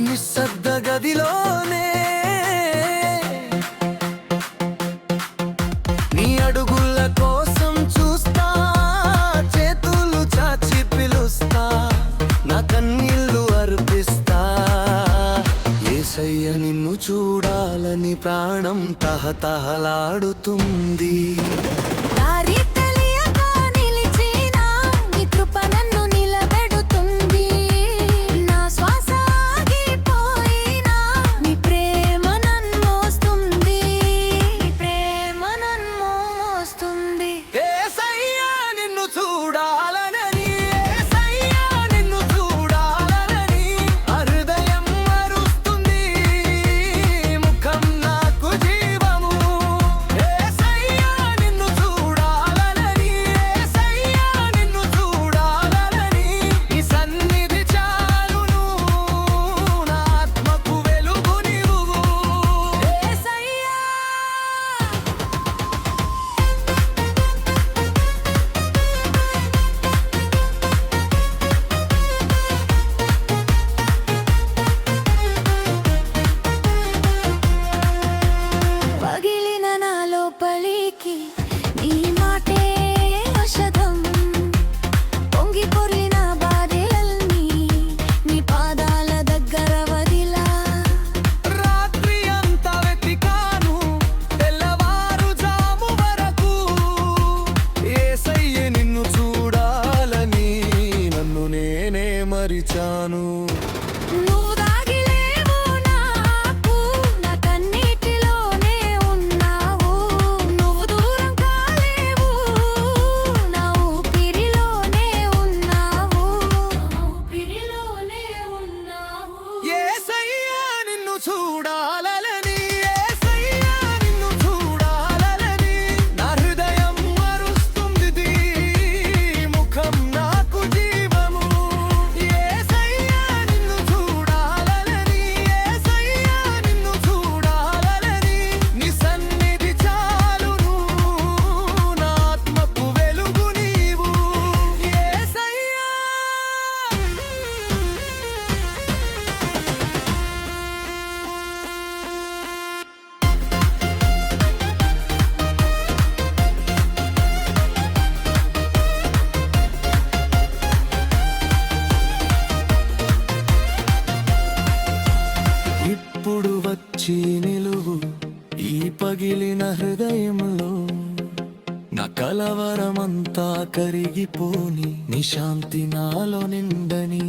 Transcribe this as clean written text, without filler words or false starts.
నిశ్శబ్ద గదిలోనే నీ అడుగుల కోసం చూస్తా, చేతులు చాచి పిలుస్తా, నా కన్నీళ్లు అర్పిస్తా. యేసయ్య నిన్ను చూడాలని ప్రాణం తహతహలాడుతుంది. మరిచాను నువ్వు దాగిలేవు నాకు, నా కన్నీటిలోనే ఉన్నావు. నువ్వు దూరం కాలేవు, నా ఊపిరిలోనే ఉన్నావు, ఊపిరిలోనే ఉన్నావు. యేసయ్యా నిన్ను చూడాలని, యేసయ్యా నిన్ను చూడాలని, నా హృదయం మరుస్తుంది ముఖం నాకు జీవము. ఇప్పుడు వచ్చి నిలువు ఈ పగిలిన హృదయంలో, నా కలవరమంతా కరిగిపోని, నీ శాంతి నాలో నిండని.